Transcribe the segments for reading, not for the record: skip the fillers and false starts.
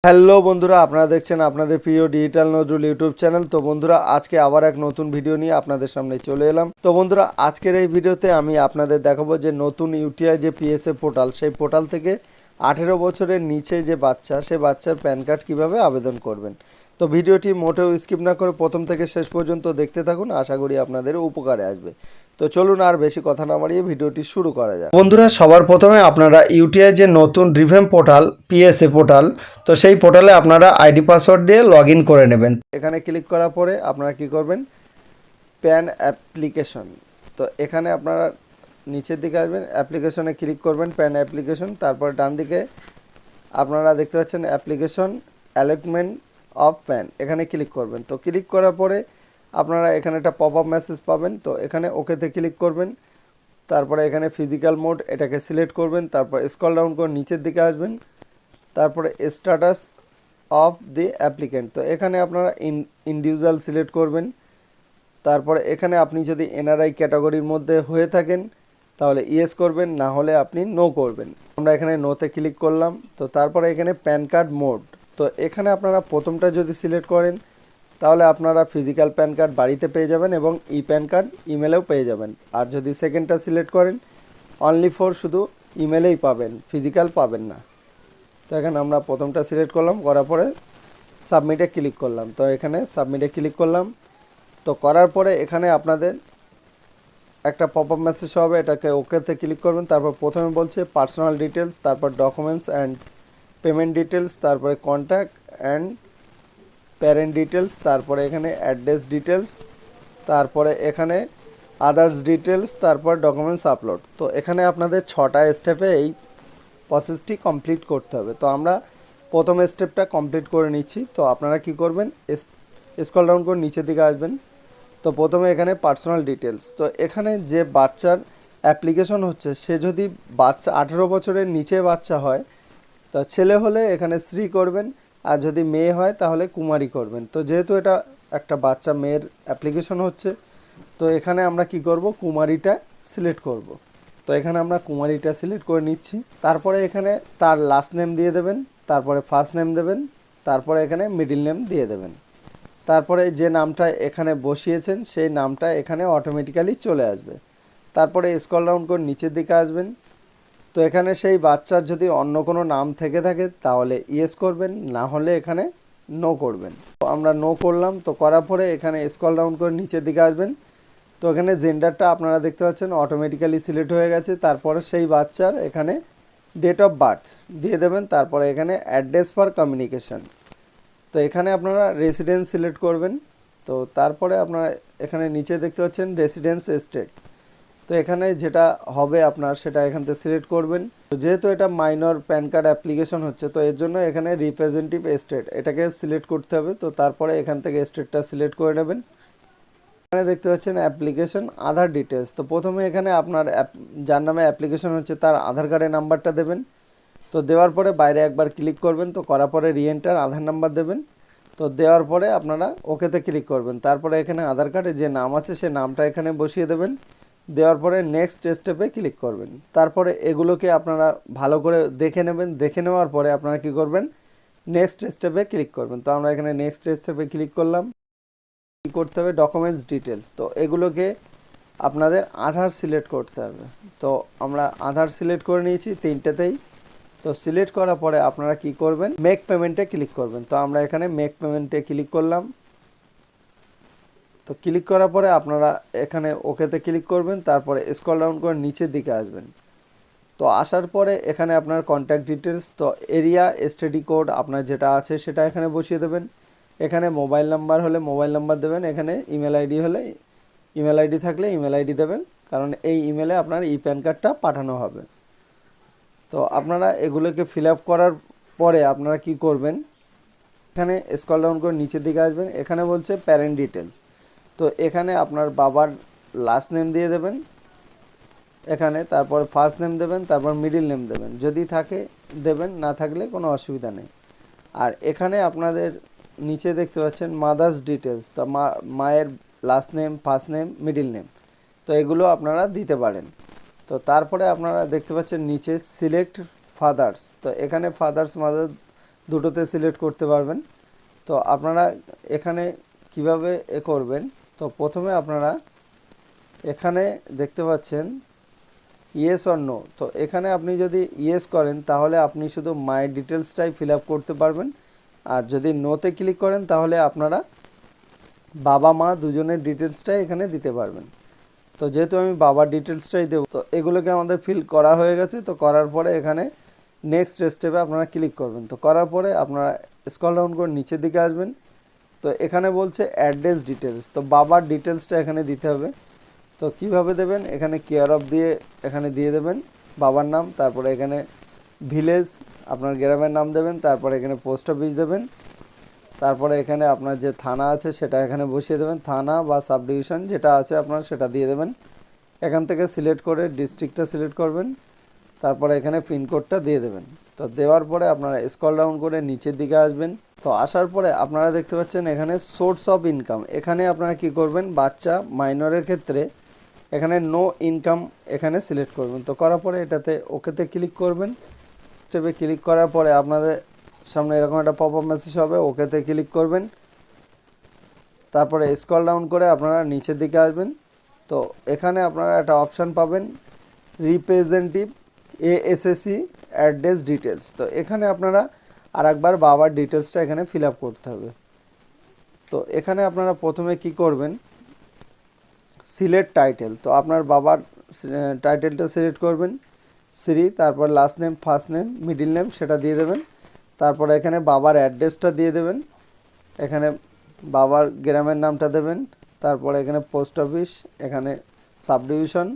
Hello বন্ধুরা, আপনারা দেখছেন আপনাদের প্রিয় ডিজিটাল নজরুল ইউটিউব চ্যানেল। তো বন্ধুরা, আজকে আবার এক নতুন ভিডিও নিয়ে আপনাদের সামনে চলে এলাম। তো বন্ধুরা, আজকের এই ভিডিওতে আমি আপনাদের দেখাবো যে নতুন ইউটিআই যে পিএসএ পোর্টাল, সেই পোর্টাল থেকে 18 বছরের নিচে যে বাচ্চা, সে বাচ্চার প্যান কার্ড কীভাবে আবেদন করবেন। তো ভিডিওটি মোটেও স্কিপ না করে প্রথম থেকে শেষ পর্যন্ত দেখতে থাকুন, আশা করি আপনাদের উপকারে আসবে। তো চলুন আর বেশি কথা না বাড়িয়ে ভিডিওটি শুরু করা যায়। বন্ধুরা, সবার প্রথমে আপনারা ইউটিআই যে নতুন রিভ্যাম্প পোর্টাল পিএসএ পোর্টাল, তো সেই পোর্টালে আপনারা আইডি পাসওয়ার্ড দিয়ে লগ ইন করে নেবেন। এখানে ক্লিক করার পরে আপনারা কি করবেন, প্যান অ্যাপ্লিকেশন। তো এখানে আপনারা নিচের দিকে আসবেন, অ্যাপ্লিকেশনে ক্লিক করবেন, প্যান অ্যাপ্লিকেশন। তারপর ডান দিকে আপনারা দেখতে পাচ্ছেন অ্যাপ্লিকেশন অ্যালটমেন্ট অফ প্যান, এখানে ক্লিক করবেন। তো ক্লিক করার পরে আপনারা এখানে একটা পপ আপ মেসেজ পাবেন। তো এখানে ওকেতে ক্লিক করবেন। তারপরে এখানে ফিজিক্যাল মোড এটাকে সিলেক্ট করবেন। তারপর স্ক্রল ডাউন করে নিচের দিকে আসবেন। তারপরে স্ট্যাটাস অফ দি অ্যাপ্লিকেন্ট, তো এখানে আপনারা ইন্ডিভিজুয়াল সিলেক্ট করবেন। তারপরে এখানে আপনি যদি এনআরআই ক্যাটাগরির মধ্যে হয়ে থাকেন তাহলে ইয়েস করবেন, না হলে আপনি নো করবেন। আমরা এখানে নোতে ক্লিক করলাম। তো তারপরে এখানে প্যান কার্ড মোড, তো এখানে আপনারা প্রথমটা যদি সিলেক্ট করেন তাহলে আপনারা ফিজিক্যাল প্যান কার্ড বাড়িতে পেয়ে যাবেন এবং ই প্যান কার্ড ইমেলেও পেয়ে যাবেন। আর যদি সেকেন্ডটা সিলেক্ট করেন অনলি ফর শুধু ইমেলেই পাবেন, ফিজিক্যাল পাবেন না। তো এখানে আমরা প্রথমটা সিলেক্ট করলাম, করার পরে সাবমিটে ক্লিক করলাম। তো এখানে সাবমিটে ক্লিক করলাম। তো করার পরে এখানে আপনাদের একটা পপ আপ মেসেজ হবে, এটাকে ওকেতে ক্লিক করবেন। তারপর প্রথমে বলছে পার্সোনাল ডিটেলস, তারপর ডকুমেন্টস অ্যান্ড পেমেন্ট ডিটেলস, তারপরে কন্ট্যাক্ট অ্যান্ড প্যারেন্ট ডিটেলস, তারপরে এখানে অ্যাড্রেস ডিটেলস, তারপরে এখানে আদার্স ডিটেলস, তারপর ডকুমেন্টস আপলোড। তো এখানে আপনাদের 6টা স্টেপে এই প্রসেসটি কমপ্লিট করতে হবে। তো আমরা প্রথম স্টেপটা কমপ্লিট করে নিচ্ছি। তো আপনারা কি করবেন, স্ক্রল ডাউন করে নিচের দিকে আসবেন। তো প্রথমে এখানে পার্সোনাল ডিটেলস, তো এখানে যে বাচ্চার অ্যাপ্লিকেশন হচ্ছে সে যদি বাচ্চা 18 বছরের নিচে বাচ্চা হয় তো ছেলে হলে এখানে শ্রী করবেন, আর যদি মেয়ে হয় তাহলে কুমারী করবেন। তো যেহেতু এটা একটা বাচ্চা মেয়ের অ্যাপ্লিকেশন হচ্ছে, তো এখানে আমরা কি করব, কুমারীটা সিলেক্ট করব। তো এখানে আমরা কুমারীটা সিলেক্ট করে নিচ্ছি। তারপরে এখানে তার লাস্ট নেম দিয়ে দেবেন, তারপরে ফার্স্ট নেম দেবেন, তারপরে এখানে মিডিল নেম দিয়ে দেবেন। তারপরে যে নামটা এখানে বসিয়েছেন সেই নামটা এখানে অটোমেটিক্যালি চলে আসবে। তারপরে স্ক্রল ডাউন করে নিচের দিকে আসবেন। তো এখানে সেই বাচ্চার যদি অন্য কোনো নাম থেকে থাকে তাহলে ইয়েস করবেন, না হলে এখানে নো করবেন। তো আমরা নো করলাম। তো করার পরে এখানে স্ক্রল ডাউন করে নিচের দিকে আসবেন। তো এখানে জেন্ডারটা আপনারা দেখতে পাচ্ছেন অটোমেটিক্যালি সিলেক্ট হয়ে গেছে। তারপরে সেই বাচ্চার এখানে ডেট অফ বার্থ দিয়ে দেবেন। তারপরে এখানে অ্যাড্রেস ফর কমিউনিকেশন, তো এখানে আপনারা রেসিডেন্স সিলেক্ট করবেন। তো তারপরে আপনারা এখানে নিচে দেখতে পাচ্ছেন রেসিডেন্স স্টেট, তো এখানে যেটা হবে আপনার সেটা এখান থেকে সিলেক্ট করবেন। তো যেহেতু এটা মাইনর প্যান কার্ড অ্যাপ্লিকেশন হচ্ছে, তো এর জন্য এখানে রিপ্রেজেন্টেটিভ স্টেট এটাকে সিলেক্ট করতে হবে। তো তারপরে এখান থেকে স্টেটটা সিলেক্ট করে নেবেন। এখানে দেখতে পাচ্ছেন অ্যাপ্লিকেশন আধার ডিটেলস, তো প্রথমে এখানে আপনার যার নামে অ্যাপ্লিকেশন হচ্ছে তার আধার কার্ডের নাম্বারটা দেবেন। তো দেওয়ার পরে বাইরে একবার ক্লিক করবেন। তো করার পরে রিএন্টার আধার নাম্বার দেবেন। তো দেওয়ার পরে আপনারা ওকেতে ক্লিক করবেন। তারপরে এখানে আধার কার্ডে যে নাম আছে সে নামটা এখানে বসিয়ে দেবেন। দেওয়ার পরে নেক্সট স্টেপে ক্লিক করবেন। তারপরে এগুলোকে আপনারা ভালো করে দেখে নেবেন। দেখে নেওয়ার পরে আপনারা কি করবেন, নেক্সট স্টেপে ক্লিক করবেন। তো আমরা এখানে নেক্সট স্টেপে ক্লিক করলাম। কী করতে হবে, ডকুমেন্টস ডিটেলস, তো এগুলোকে আপনাদের আধার সিলেক্ট করতে হবে। তো আমরা আধার সিলেক্ট করে নিয়েছি তিনটেতেই। তো সিলেক্ট করার পরে আপনারা কি করবেন, মেক পেমেন্টে ক্লিক করবেন। তো আমরা এখানে মেক পেমেন্টে ক্লিক করলাম। তো ক্লিক করার পরে আপনারা এখানে ওকেতে ক্লিক করবেন। তারপরে স্ক্রল ডাউন করে নিচের দিকে আসবেন। তো আসার পরে এখানে আপনার কন্ট্যাক্ট ডিটেলস, তো এরিয়া এসটিডি কোড আপনার যেটা আছে সেটা এখানে বসিয়ে দেবেন। এখানে মোবাইল নাম্বার হলে মোবাইল নাম্বার দেবেন। এখানে ইমেল আইডি হলে ইমেল আইডি থাকলে ইমেল আইডি দেবেন, কারণ এই ইমেলে আপনার ই প্যান কার্ডটা পাঠানো হবে। তো আপনারা এগুলোকে ফিল আপ করার পরে আপনারা কি করবেন, এখানে স্ক্রল ডাউন করে নিচের দিকে আসবেন। এখানে বলছে প্যারেন্ট ডিটেলস, তো এখানে আপনার বাবার লাস্ট নেম দিয়ে দেবেন এখানে, তারপর ফার্স্ট নেম দেবেন, তারপর মিডিল নেম দেবেন, যদি থাকে দেবেন, না থাকলে কোনো অসুবিধা নেই। আর এখানে আপনাদের নিচে দেখতে পাচ্ছেন মাদার্স ডিটেলস, তো মায়ের last name, first name, middle name, তো এগুলো আপনারা দিতে পারেন। তো তারপরে আপনারা দেখতে পাচ্ছেন নিচে সিলেক্ট ফাদার্স, তো এখানে ফাদার্স মাদার দুটোতে সিলেক্ট করতে পারবেন। তো আপনারা এখানে কিভাবে করবেন, তো প্রথমে আপনারা এখানে দেখতে পাচ্ছেন ইয়েস অর নো। তো এখানে আপনি যদি ইয়েস করেন তাহলে আপনি শুধু মাই ডিটেলসটাই ফিল আপ করতে পারবেন, আর যদি নোতে ক্লিক করেন তাহলে আপনারা বাবা মা দুজনের ডিটেলসটাই এখানে দিতে পারবেন। তো যেহেতু আমি বাবার ডিটেলসটাই দেবো, তো এগুলোকে আমাদের ফিল করা হয়ে গেছে। তো করার পরে এখানে নেক্সট স্টেপে আপনারা ক্লিক করবেন। তো করার পরে আপনারা স্ক্রল ডাউন করে নিচের দিকে আসবেন। তো এখানে বলছে অ্যাড্রেস ডিটেলস, তো বাবার ডিটেলসটা এখানে দিতে হবে। তো কিভাবে দেবেন, এখানে কেয়ার অফ দিয়ে এখানে দিয়ে দেবেন বাবার নাম, তারপরে এখানে ভিলেজ আপনার গ্রামের নাম দেবেন, তারপরে এখানে পোস্ট অফিস দেবেন, তারপরে এখানে আপনার যে থানা আছে সেটা এখানে বসিয়ে দেবেন, থানা বা সাব ডিভিশন যেটা আছে আপনার সেটা দিয়ে দেবেন। এখান থেকে সিলেক্ট করে ডিস্ট্রিক্টটা সিলেক্ট করবেন, তারপরে এখানে পিনকোডটা দিয়ে দেবেন। তো দেওয়ার পরে আপনারা স্ক্রল ডাউন করে নিচের দিকে আসবেন। তো আসার পরে আপনারা দেখতে পাচ্ছেন এখানে সোর্স অফ ইনকাম, এখানে আপনারা কি করবেন, বাচ্চা মাইনরের ক্ষেত্রে এখানে নো ইনকাম এখানে সিলেক্ট করবেন। তো করার পরে এটাতে ওকেতে ক্লিক করবেন। স্টেপে ক্লিক করার পরে আপনাদের সামনে এরকম একটা পপ আপ মেসেজ হবে, ওকেতে ক্লিক করবেন। তারপরে স্ক্রল ডাউন করে আপনারা নিচের দিকে আসবেন। তো এখানে আপনারা একটা অপশান পাবেন রিপ্রেজেন্টেটিভ এএসএসসি অ্যাড্রেস ডিটেলস। তো এখানে আপনারা আরেকবার বাবার ডিটেলসটা এখানে ফিল আপ করতে হবে। তো এখানে আপনারা প্রথমে কি করবেন, সিলেক্ট টাইটেল, তো আপনার বাবার টাইটেলটা সিলেক্ট করবেন শ্রী, তারপর last name first name middle name সেটা দিয়ে দেবেন। তারপরে এখানে বাবার অ্যাড্রেসটা দিয়ে দেবেন, এখানে বাবার গ্রামের নামটা দেবেন, তারপরে এখানে পোস্ট অফিস, এখানে সাব ডিভিশন,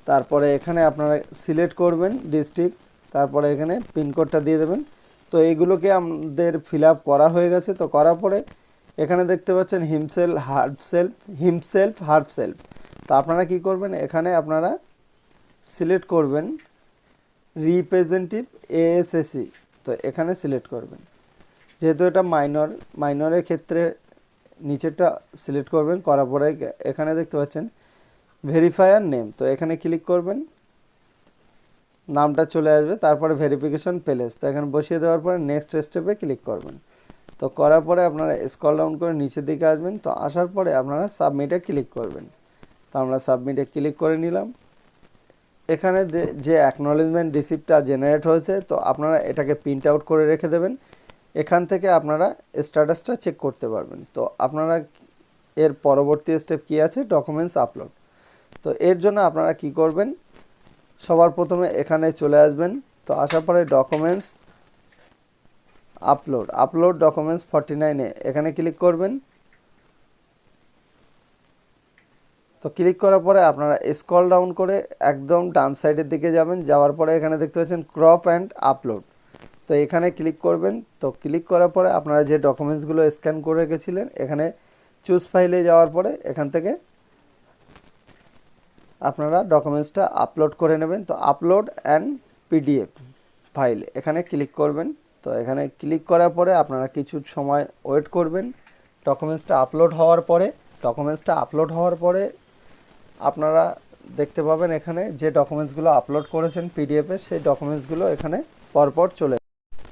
তারপরে এখানে আপনারা সিলেক্ট করবেন ডিস্ট্রিক্ট, তারপরে এখানে পিনকোডটা দিয়ে দেবেন। তো এইগুলোকে আমাদের ফিল আপ করা হয়ে গেছে। তো করার পরে এখানে দেখতে পাচ্ছেন হিমসেলফ হার্ট সেলফ। তো আপনারা কি করবেন, এখানে আপনারা সিলেক্ট করবেন রিপ্রেজেন্টেটিভ এএসএসসি, তো এখানে সিলেক্ট করবেন। যেহেতু এটা মাইনরের ক্ষেত্রে নিচেরটা সিলেক্ট করবেন। করার পরে এখানে দেখতে পাচ্ছেন ভেরিফায়ার নেম, তো এখানে ক্লিক করবেন, নামটা চলে আসবে, তারপরে ভেরিফিকেশন প্লেস, তো এখানে বসিয়ে দেওয়ার পরে নেক্সট স্টেপে ক্লিক করবেন। তো করার পরে আপনারা স্ক্রল ডাউন করে নিচের দিকে আসবেন। তো আসার পরে আপনারা সাবমিটে ক্লিক করবেন। তো আমরা সাবমিটে ক্লিক করে নিলাম। এখানে যে অ্যাকনোলেজমেন্ট রিসিপ্টটা জেনারেট হয়েছে, তো আপনারা এটাকে প্রিন্ট আউট করে রেখে দেবেন। এখান থেকে আপনারা স্ট্যাটাসটা চেক করতে পারবেন। তো আপনারা এর পরবর্তী স্টেপ কি আছে, ডকুমেন্টস আপলোড। তো এর জন্য আপনারা কি করবেন, সবার প্রথমে এখানে চলে আসবেন। তো আসার পরে ডকুমেন্টস আপলোড ডকুমেন্টস 49-এ এখানে ক্লিক করবেন। তো ক্লিক করার পরে আপনারা স্ক্রল ডাউন করে একদম ডান সাইডের দিকে যাবেন, যাওয়ার পরে এখানে দেখতে পাচ্ছেন ক্রপ অ্যান্ড আপলোড, তো এখানে ক্লিক করবেন। তো ক্লিক করার পরে আপনারা যে ডকুমেন্টসগুলো স্ক্যান করে রেখেছিলেন এখানে চুজ ফাইলে যাওয়ার পরে এখান থেকে আপনারা ডকুমেন্টসটা আপলোড করে নেবেন। তো আপলোড অ্যান্ড পিডিএফ ফাইল এখানে ক্লিক করবেন। তো এখানে ক্লিক করার পরে আপনারা কিছু সময় ওয়েট করবেন ডকুমেন্টসটা আপলোড হওয়ার পরে আপনারা দেখতে পাবেন এখানে যে ডকুমেন্টসগুলো আপলোড করেছেন পিডিএফে, সেই ডকুমেন্টসগুলো এখানে পরপর চলে।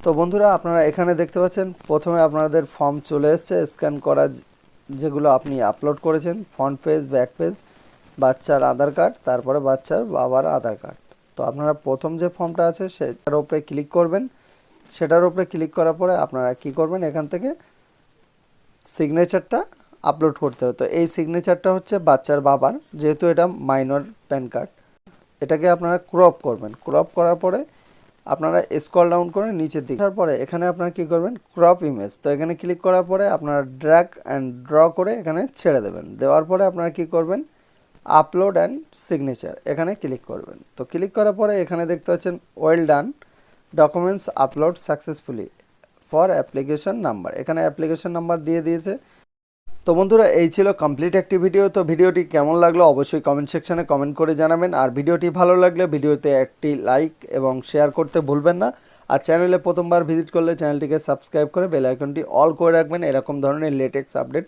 তো বন্ধুরা আপনারা এখানে দেখতে পাচ্ছেন প্রথমে আপনাদের ফর্ম চলে এসছে স্ক্যান করা, যেগুলো আপনি আপলোড করেছেন, ফ্রন্ট পেজ ব্যাক পেজ, বাচ্চার আধার কার্ড, তারপরে বাচ্চার বাবার আধার কার্ড। তো আপনারা প্রথম যে ফর্মটা আছে সেটার উপরে ক্লিক করবেন। সেটার উপরে ক্লিক করার পরে আপনারা কি করবেন, এখান থেকে সিগনেচারটা আপলোড করতে হবে। তো এই সিগনেচারটা হচ্ছে বাচ্চার বাবার, যেহেতু এটা মাইনর প্যান কার্ড, এটাকে আপনারা ক্রপ করবেন। ক্রপ করার পরে আপনারা স্ক্রল ডাউন করে নিচের দিকে তারপরে এখানে আপনারা কি করবেন, ক্রপ ইমেজ, তো এখানে ক্লিক করার পরে আপনারা ড্র্যাগ অ্যান্ড ড্র করে এখানে ছেড়ে দেবেন। দেওয়ার পরে আপনারা কি করবেন, আপলোড অ্যান্ড সিগনেচার এখানে ক্লিক করবেন। তো ক্লিক করার পরে এখানে দেখতে পাচ্ছেন well done, documents upload successfully for application number, এখানে অ্যাপ্লিকেশন নাম্বার দিয়ে দিয়েছে। তো বন্ধুরা এই ছিল কমপ্লিট একটি ভিডিও। তো ভিডিওটি কেমন লাগলো অবশ্যই কমেন্ট সেকশনে কমেন্ট করে জানাবেন। আর ভিডিওটি ভালো লাগলে ভিডিওতে একটি লাইক এবং শেয়ার করতে ভুলবেন না। আর চ্যানেলে প্রথমবার ভিজিট করলে চ্যানেলটিকে সাবস্ক্রাইব করে বেল আইকনটি অল করে রাখবেন এরকম ধরনের লেটেস্ট আপডেট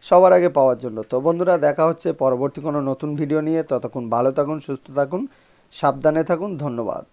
সবার আগে পাওয়ার জন্য। তো বন্ধুরা দেখা হচ্ছে পরবর্তী কোনো নতুন ভিডিও নিয়ে, ততক্ষণ ভালো থাকুন, সুস্থ থাকুন, সাবধানে থাকুন, ধন্যবাদ।